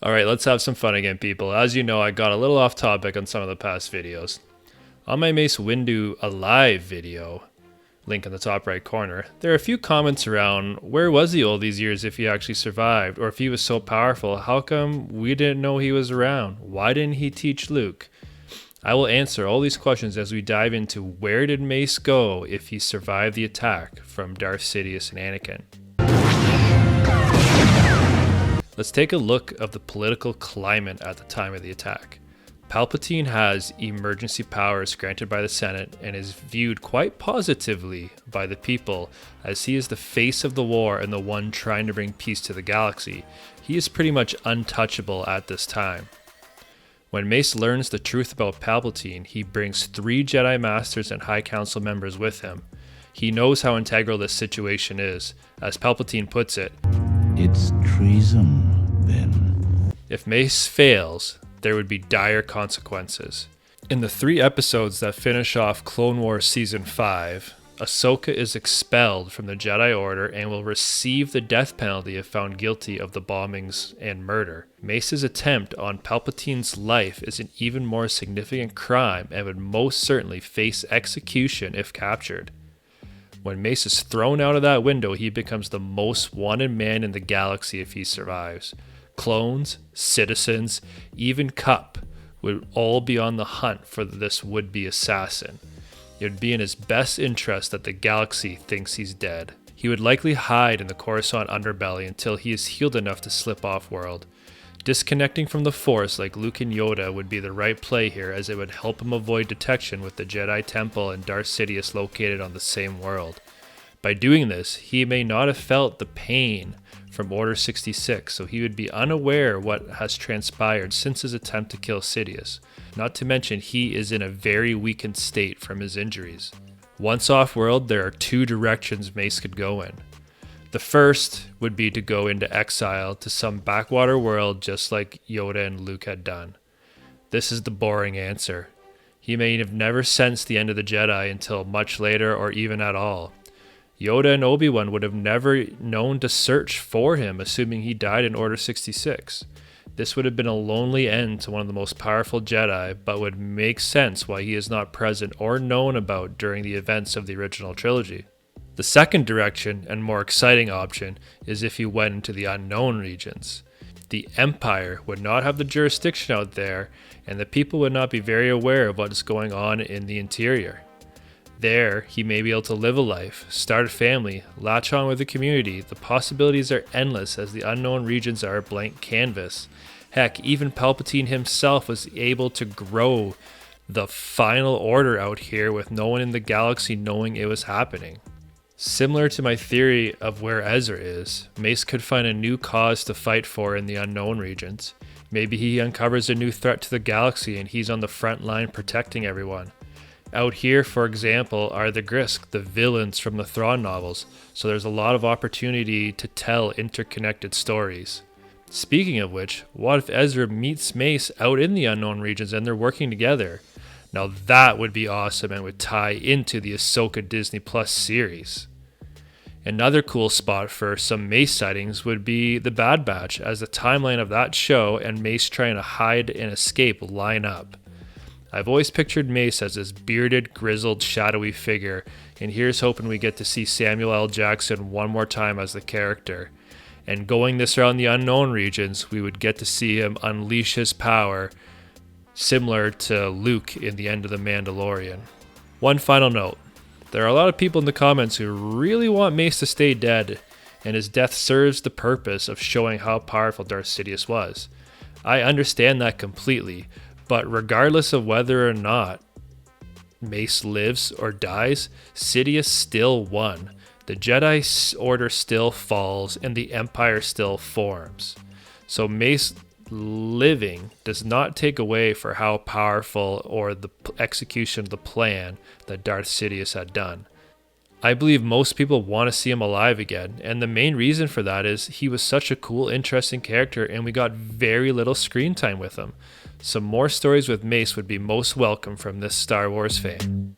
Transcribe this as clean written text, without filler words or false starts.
Alright, let's have some fun again, people. As you know, I got a little off topic on some of the past videos. On my Mace Windu Alive video, link in the top right corner, there are a few comments around where was he all these years if he actually survived, or if he was so powerful, how come we didn't know he was around? Why didn't he teach Luke? I will answer all these questions as we dive into where did Mace go if he survived the attack from Darth Sidious and Anakin. Let's take a look of the political climate at the time of the attack. Palpatine has emergency powers granted by the Senate and is viewed quite positively by the people as he is the face of the war and the one trying to bring peace to the galaxy. He is pretty much untouchable at this time. When Mace learns the truth about Palpatine, he brings 3 Jedi Masters and High Council members with him. He knows how integral this situation is. As Palpatine puts it, "It's treason, then." If Mace fails, there would be dire consequences. In the 3 episodes that finish off Clone Wars Season 5, Ahsoka is expelled from the Jedi Order and will receive the death penalty if found guilty of the bombings and murder. Mace's attempt on Palpatine's life is an even more significant crime and would most certainly face execution if captured. When Mace is thrown out of that window, he becomes the most wanted man in the galaxy if he survives. Clones, citizens, even Cup would all be on the hunt for this would-be assassin. It would be in his best interest that the galaxy thinks he's dead. He would likely hide in the Coruscant underbelly until he is healed enough to slip off-world. Disconnecting from the Force like Luke and Yoda would be the right play here, as it would help him avoid detection with the Jedi Temple and Darth Sidious located on the same world. By doing this, he may not have felt the pain from Order 66, so he would be unaware what has transpired since his attempt to kill Sidious. Not to mention, he is in a very weakened state from his injuries. Once off-world, there are 2 directions Mace could go in. The first would be to go into exile to some backwater world just like Yoda and Luke had done. This is the boring answer. He may have never sensed the end of the Jedi until much later or even at all. Yoda and Obi-Wan would have never known to search for him, assuming he died in Order 66. This would have been a lonely end to one of the most powerful Jedi, but would make sense why he is not present or known about during the events of the original trilogy. The second direction, and more exciting option, is if he went into the unknown regions. The Empire would not have the jurisdiction out there, and the people would not be very aware of what is going on in the interior. There, he may be able to live a life, start a family, latch on with the community. The possibilities are endless as the unknown regions are a blank canvas. Heck, even Palpatine himself was able to grow the final order out here with no one in the galaxy knowing it was happening. Similar to my theory of where Ezra is, Mace could find a new cause to fight for in the unknown regions. Maybe he uncovers a new threat to the galaxy and he's on the front line protecting everyone. Out here, for example, are the Grisk, the villains from the Thrawn novels, so there's a lot of opportunity to tell interconnected stories. Speaking of which, what if Ezra meets Mace out in the unknown regions and they're working together? Now that would be awesome and would tie into the Ahsoka Disney Plus series. Another cool spot for some Mace sightings would be the Bad Batch, as the timeline of that show and Mace trying to hide and escape line up. I've always pictured Mace as this bearded, grizzled, shadowy figure, and here's hoping we get to see Samuel L. Jackson one more time as the character. And going this around the unknown regions, we would get to see him unleash his power, similar to Luke in the end of The Mandalorian. One final note. There are a lot of people in the comments who really want Mace to stay dead, and his death serves the purpose of showing how powerful Darth Sidious was. I understand that completely, but regardless of whether or not Mace lives or dies, Sidious still won. The Jedi Order still falls and the Empire still forms. So Mace living does not take away for how powerful or the execution of the plan that Darth Sidious had done. I believe most people want to see him alive again, and the main reason for that is he was such a cool, interesting character and we got very little screen time with him. Some more stories with Mace would be most welcome from this Star Wars fan.